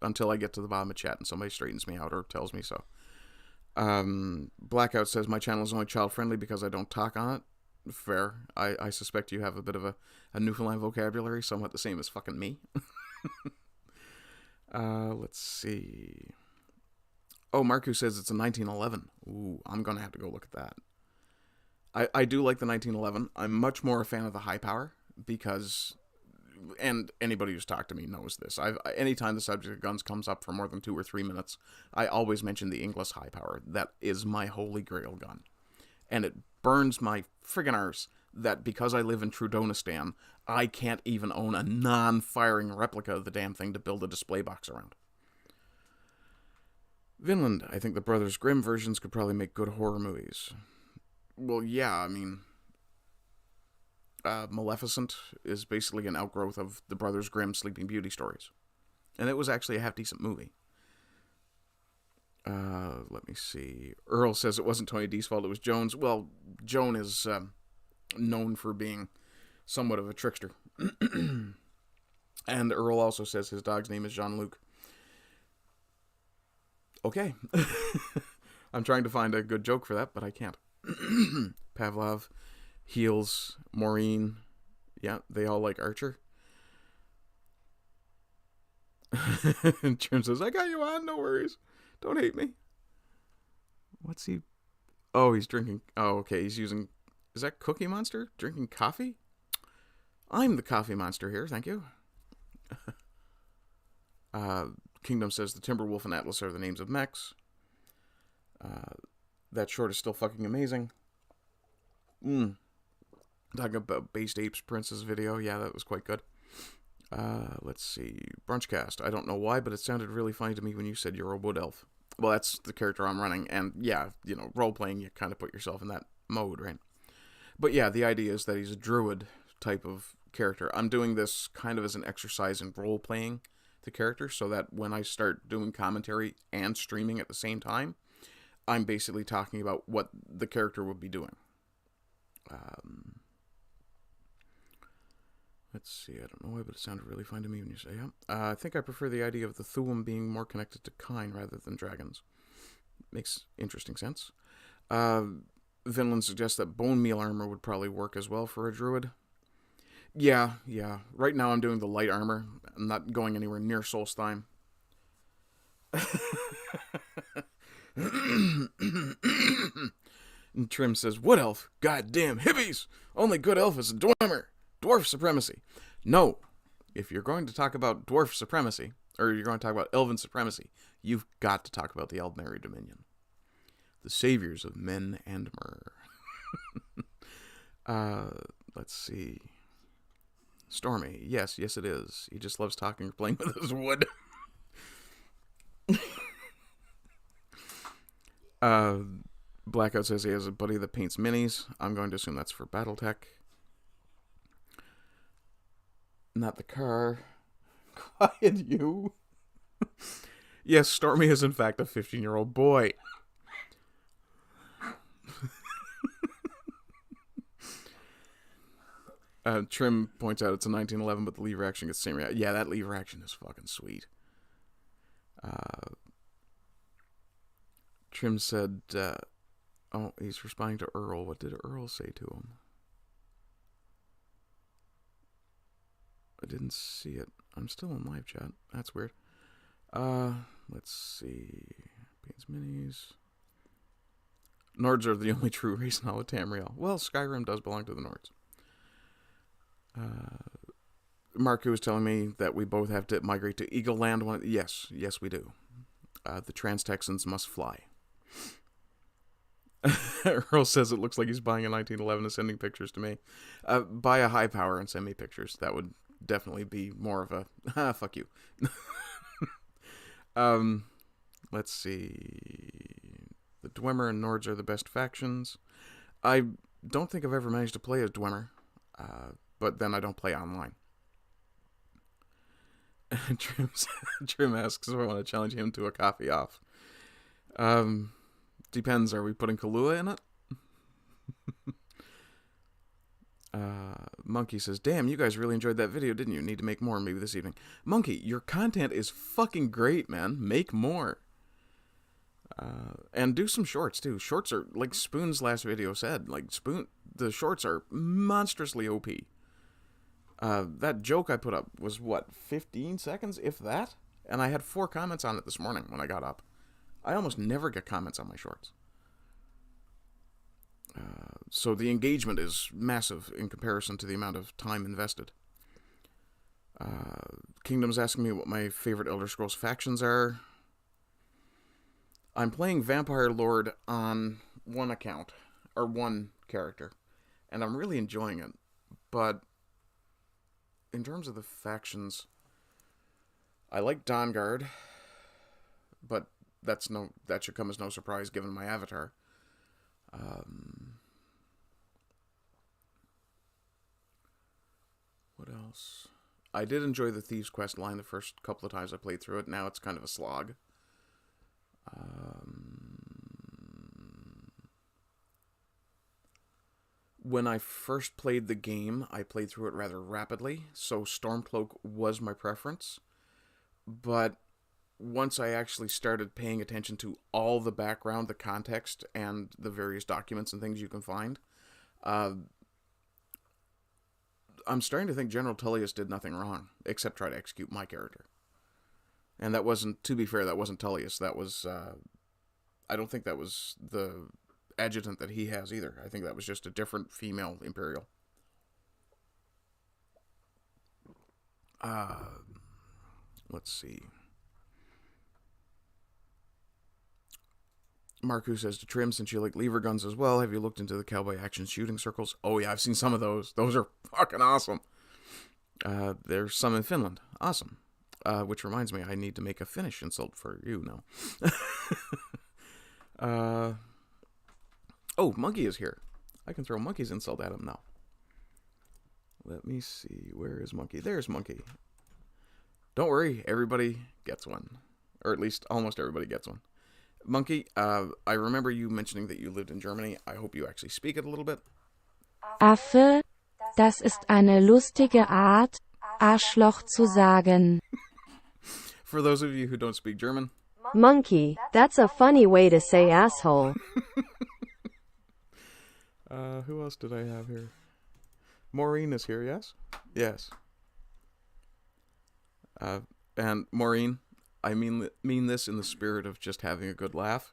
Until I get to the bottom of chat and somebody straightens me out or tells me so. Blackout says, my channel is only child-friendly because I don't talk on it. Fair. I suspect you have a bit of a Newfoundland vocabulary, somewhat the same as fucking me. Let's see. Oh, Marku says it's a 1911. Ooh, I'm going to have to go look at that. I do like the 1911. I'm much more a fan of the high power because, and anybody who's talked to me knows this. Anytime the subject of guns comes up for more than 2 or 3 minutes, I always mention the Inglis high power. That is my holy grail gun. And it burns my friggin' arse that because I live in Trudonistan, I can't even own a non-firing replica of the damn thing to build a display box around. Vinland, I think the Brothers Grimm versions could probably make good horror movies. Well, yeah, I mean, Maleficent is basically an outgrowth of the Brothers Grimm Sleeping Beauty stories. And it was actually a half-decent movie. Let me see. Earl says it wasn't Tony D's fault, it was Jones. Well, Joan is known for being somewhat of a trickster. And Earl also says his dog's name is Jean-Luc. Okay. I'm trying to find a good joke for that, but I can't. Pavlov, Heels, Maureen. Yeah, they all like Archer. And Trim says, I got you on, no worries. Don't hate me. What's he... Oh, he's drinking... Oh, okay, he's using... Is that Cookie Monster? Drinking coffee? I'm the coffee monster here, thank you. Kingdom says the Timberwolf and Atlas are the names of mechs. That short is still fucking amazing. Talking about Based Apes Princess video. Yeah, that was quite good. Let's see. Brunchcast. I don't know why, but it sounded really funny to me when you said you're a wood elf. Well, that's the character I'm running. And yeah, you know, role-playing, you kind of put yourself in that mode, right? But yeah, the idea is that he's a druid type of character. I'm doing this kind of as an exercise in role-playing the character so that when I start doing commentary and streaming at the same time, I'm basically talking about what the character would be doing. Let's see, I don't know why, but it sounded really fine to me when you say yeah. I think I prefer the idea of the Thuum being more connected to kine rather than dragons. Makes interesting sense. Vinland suggests that bone meal armor would probably work as well for a druid. Yeah. Right now I'm doing the light armor. I'm not going anywhere near Solstheim. And Trim says, Wood Elf? Goddamn hippies! Only good elf is a dwemer. Dwarf supremacy. No. If you're going to talk about dwarf supremacy, or you're going to talk about elven supremacy, you've got to talk about the Eldmeri Dominion. The saviors of men and myr. Let's see. Stormy. Yes, it is. He just loves talking or playing with his wood. Blackout says he has a buddy that paints minis. I'm going to assume that's for Battletech. Not the car. Quiet you. Yes, Stormy is in fact a 15-year-old boy. Trim points out it's a 1911, but the lever action gets the same reaction. Yeah, that lever action is fucking sweet. Trim said, oh, he's responding to Earl. What did Earl say to him? I didn't see it. I'm still in live chat. That's weird. Let's see. Paints minis. Nords are the only true race in all of Tamriel. Well, Skyrim does belong to the Nords. Marku was telling me that we both have to migrate to Eagle Land. Yes, we do. The Trans-Texans must fly. Earl says it looks like he's buying a 1911 and sending pictures to me. Buy a high power and send me pictures. That would definitely be more of a fuck you. Let's see. The Dwemer and Nords are the best factions. I don't think I've ever managed to play as Dwemer, but then I don't play online. Trim asks if I want to challenge him to a coffee off. Depends. Are we putting Kahlua in it? Monkey says, damn, you guys really enjoyed that video, didn't you? Need to make more maybe this evening. Monkey, your content is fucking great, man. Make more. And do some shorts, too. Shorts are, like Spoon's last video said, the shorts are monstrously OP. That joke I put up was, 15 seconds, if that? And I had 4 comments on it this morning when I got up. I almost never get comments on my shorts. So the engagement is massive in comparison to the amount of time invested. Kingdom's asking me what my favorite Elder Scrolls factions are. I'm playing Vampire Lord on one account, or one character, and I'm really enjoying it. But in terms of the factions, I like Dawnguard, but that should come as no surprise given my avatar. What else? I did enjoy the Thieves Quest line the first couple of times I played through it. Now it's kind of a slog. When I first played the game, I played through it rather rapidly, so Stormcloak was my preference. But once I actually started paying attention to all the background, the context, and the various documents and things you can find, I'm starting to think General Tullius did nothing wrong, except try to execute my character. And that wasn't, to be fair, that wasn't Tullius. That was, I don't think that was the adjutant that he has either. I think that was just a different female Imperial. Let's see. Marku says to Trim, since you like lever guns as well, have you looked into the cowboy action shooting circles? Oh yeah, I've seen some of those. Those are fucking awesome. There's some in Finland. Awesome. Which reminds me, I need to make a Finnish insult for you now. Oh, Monkey is here. I can throw Monkey's insult at him now. Let me see. Where is Monkey? There's Monkey. Don't worry, everybody gets one. Or at least almost everybody gets one. Monkey, I remember you mentioning that you lived in Germany. I hope you actually speak it a little bit. Affe, Das ist eine lustige Art, Arschloch zu sagen. For those of you who don't speak German, Monkey, that's a funny way to say asshole. who else did I have here? Maureen is here, yes? Yes. And Maureen, I mean this in the spirit of just having a good laugh.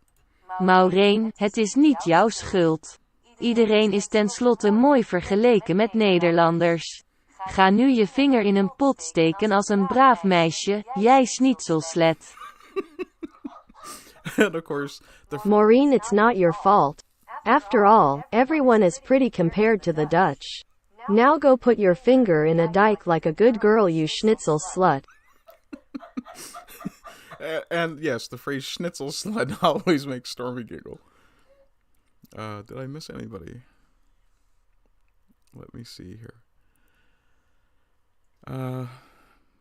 Maureen, het is niet jouw schuld. Iedereen is tenslotte mooi vergeleken met Nederlanders. Ga nu je vinger in een pot steken als een braaf meisje, jij schnitzelslet. And of course, Maureen, it's not your fault. After all, everyone is pretty compared to the Dutch. Now go put your finger in a dike like a good girl, you schnitzel slut. And yes, the phrase schnitzel slut always makes Stormy giggle. Did I miss anybody? Let me see here.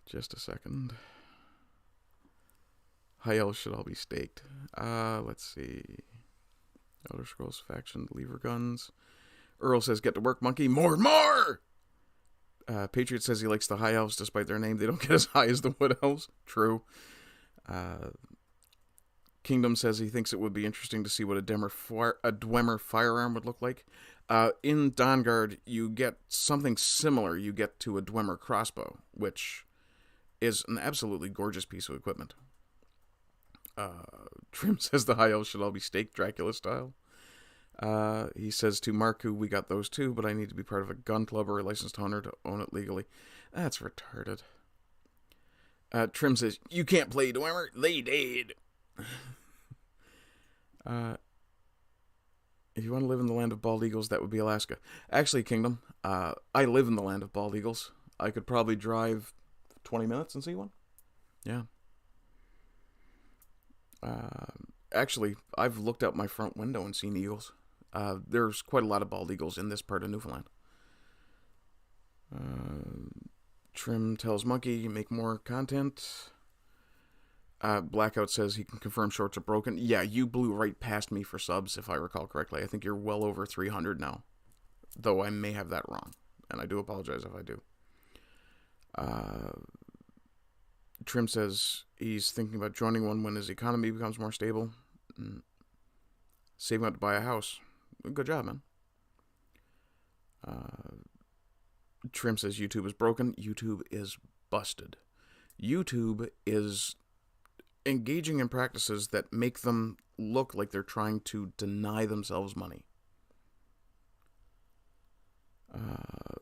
Just a second. High elves should all be staked. Let's see. Elder Scrolls faction, lever guns. Earl says, get to work, monkey. More and more! Patriot says he likes the high elves despite their name. They don't get as high as the wood elves. True. Kingdom says he thinks it would be interesting to see what a Dwemer firearm would look like. In Dawnguard, you get something similar you get to a Dwemer crossbow, which is an absolutely gorgeous piece of equipment. Trim says the high elves should all be staked Dracula style. He says to Marku, we got those too, but I need to be part of a gun club or a licensed hunter to own it legally. That's retarded. Trim says, you can't play Dwemer, they dead. If you want to live in the land of bald eagles, that would be Alaska. Actually, Kingdom, I live in the land of bald eagles. I could probably drive 20 minutes and see one. Yeah. Actually, I've looked out my front window and seen eagles. There's quite a lot of bald eagles in this part of Newfoundland. Trim tells Monkey, make more content. Blackout says he can confirm shorts are broken. Yeah, you blew right past me for subs, if I recall correctly. I think you're well over 300 now. Though I may have that wrong. And I do apologize if I do. Trim says he's thinking about joining one when his economy becomes more stable. Saving up to buy a house. Good job, man. Trim says YouTube is broken. YouTube is busted. YouTube is engaging in practices that make them look like they're trying to deny themselves money.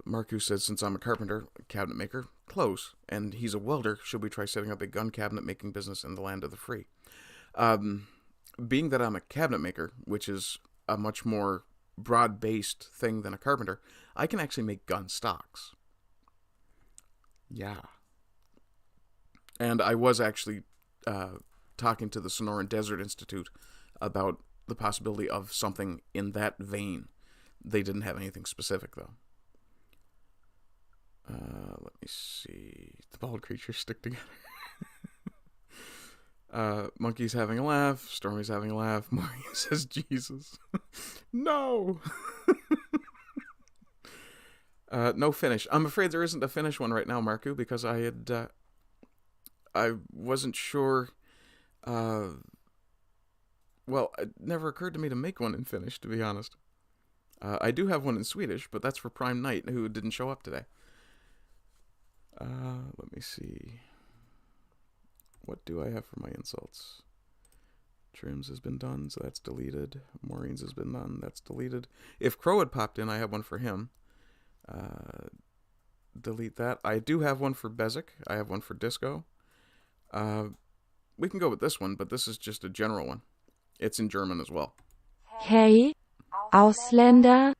Marcus says, since I'm a carpenter, cabinet maker, close, and he's a welder, should we try setting up a gun cabinet making business in the land of the free? Being that I'm a cabinet maker, which is a much more broad-based thing than a carpenter, I can actually make gun stocks. Yeah. And I was actually talking to the Sonoran Desert Institute about the possibility of something in that vein. They didn't have anything specific, though. Let me see. The bald creatures stick together. Monkey's having a laugh. Stormy's having a laugh. Maureen says, Jesus. No! No finish. I'm afraid there isn't a finish one right now, Marku, because I wasn't sure. Well, it never occurred to me to make one in Finnish, to be honest. I do have one in Swedish, but that's for Prime Knight, who didn't show up today. Let me see. What do I have for my insults? Trim's has been done, so that's deleted. Maureen's has been done, that's deleted. If Crow had popped in, I have one for him. Delete that. I do have one for Bezic. I have one for Disco. We can go with this one, but this is just a general one. It's in German as well. Hey, Ausländer,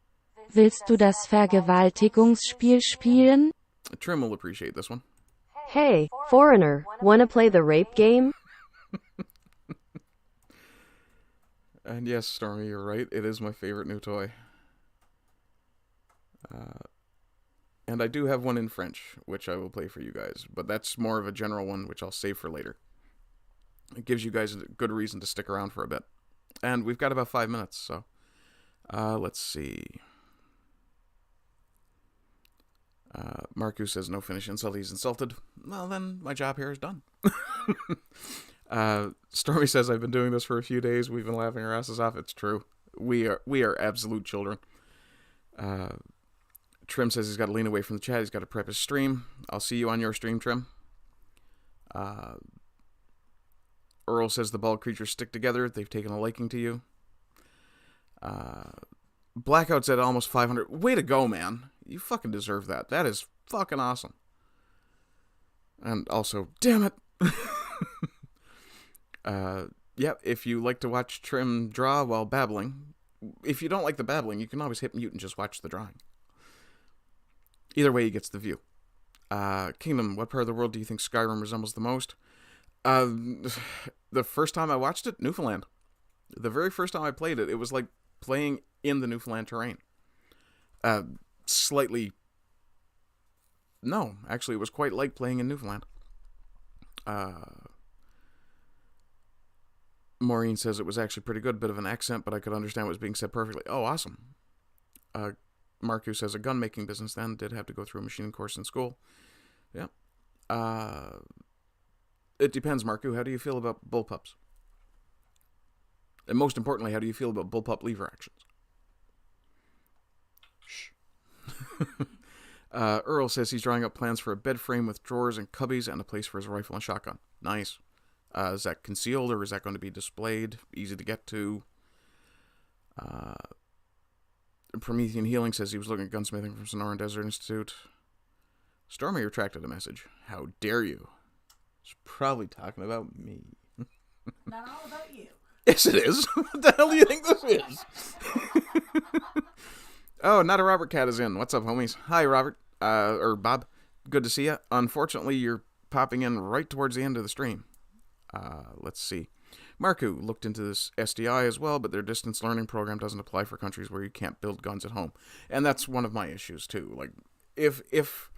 willst du das Vergewaltigungsspiel spielen? Trim will appreciate this one. Hey, foreigner, wanna play the rape game? And yes, Stormy, you're right. It is my favorite new toy. And I do have one in French, which I will play for you guys. But that's more of a general one, which I'll save for later. It gives you guys a good reason to stick around for a bit. And we've got about 5 minutes, so... let's see. Marku says no finish insult, he's insulted. Well, then my job here is done. Stormy says I've been doing this for a few days. We've been laughing our asses off. It's true. We are absolute children. Trim says he's got to lean away from the chat. He's got to prep his stream. I'll see you on your stream, Trim. Earl says the bald creatures stick together. They've taken a liking to you. Blackout's at almost 500. Way to go, man. You fucking deserve that. That is fucking awesome. And also, damn it. Yeah, if you like to watch Trim draw while babbling, if you don't like the babbling, you can always hit mute and just watch the drawing. Either way, he gets the view. Kingdom, what part of the world do you think Skyrim resembles the most? The first time I watched it, Newfoundland. The very first time I played it, it was like playing in the Newfoundland terrain. Slightly... No, actually, it was quite like playing in Newfoundland. Maureen says it was actually pretty good, bit of an accent, but I could understand what was being said perfectly. Oh, awesome. Marku says a gun-making business then, did have to go through a machining course in school. Yeah. It depends, Marku. How do you feel about bullpups? And most importantly, how do you feel about bullpup lever actions? Shh. Earl says he's drawing up plans for a bed frame with drawers and cubbies and a place for his rifle and shotgun. Nice. Is that concealed or is that going to be displayed? Easy to get to. Promethean Healing says he was looking at gunsmithing from Sonoran Desert Institute. Stormy retracted a message. How dare you? It's probably talking about me. Not all about you. Yes, it is. What the hell do you think this is? Oh, not a Robert Cat is in. What's up, homies? Hi, Robert. Or Bob. Good to see you. Unfortunately, you're popping in right towards the end of the stream. Let's see. Marku looked into this SDI as well, but their distance learning program doesn't apply for countries where you can't build guns at home. And that's one of my issues, too. Like, if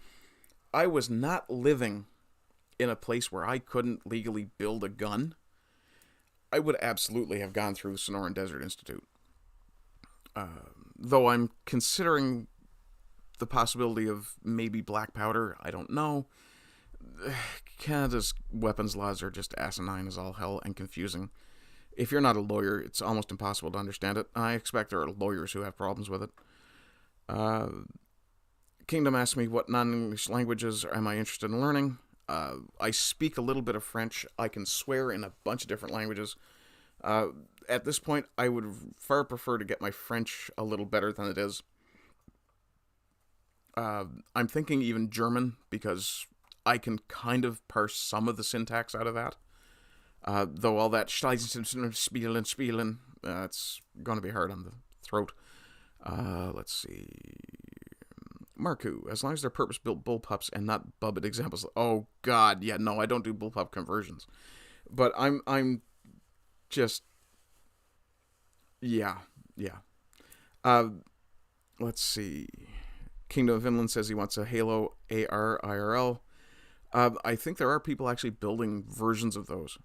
I was not living in a place where I couldn't legally build a gun, I would absolutely have gone through Sonoran Desert Institute. Though I'm considering the possibility of maybe black powder, I don't know. Canada's weapons laws are just asinine as all hell and confusing. If you're not a lawyer, it's almost impossible to understand it. I expect there are lawyers who have problems with it. Kingdom asked me what non-English languages am I interested in learning. I speak a little bit of French. I can swear in a bunch of different languages. At this point, I would far prefer to get my French a little better than it is. I'm thinking even German, because I can kind of parse some of the syntax out of that. Though all that spielen, it's going to be hard on the throat. Let's see. Marku, as long as they're purpose-built bullpups and not bubbit examples. Oh, God, yeah, no, I don't do bullpup conversions. But I'm just... Yeah. Let's see. Kingdom of Inland says he wants a Halo AR IRL. I think there are people actually building versions of those.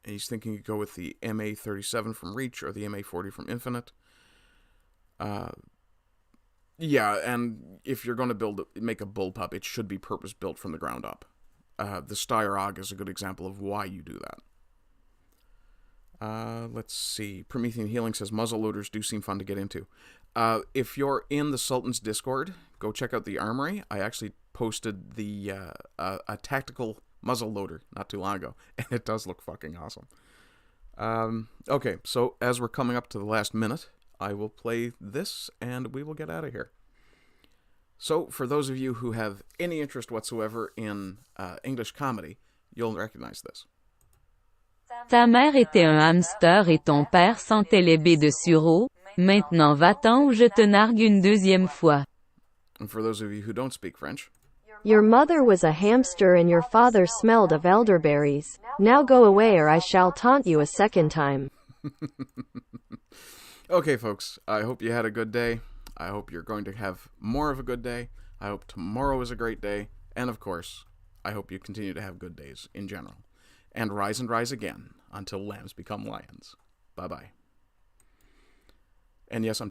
And he's thinking to go with the MA37 from Reach or the MA40 from Infinite. Yeah, and if you're going to make a bullpup, it should be purpose-built from the ground up. The Steyr is a good example of why you do that. Let's see. Promethean Healing says muzzle loaders do seem fun to get into. If you're in the Sultans Discord, go check out the Armory. I actually posted the a tactical muzzle loader not too long ago, and it does look fucking awesome. Okay, so as we're coming up to the last minute, I will play this, and we will get out of here. So, for those of you who have any interest whatsoever in English comedy, you'll recognize this. Ta mère était un hamster et ton père sentait les baies de sureau. Maintenant va-t'en ou je te nargue une deuxième fois. And for those of you who don't speak French, Your mother was a hamster and your father smelled of elderberries. Now go away or I shall taunt you a second time. Okay, folks, I hope you had a good day. I hope you're going to have more of a good day. I hope tomorrow is a great day. And of course, I hope you continue to have good days in general. And rise again until lambs become lions. Bye-bye. And yes, I'm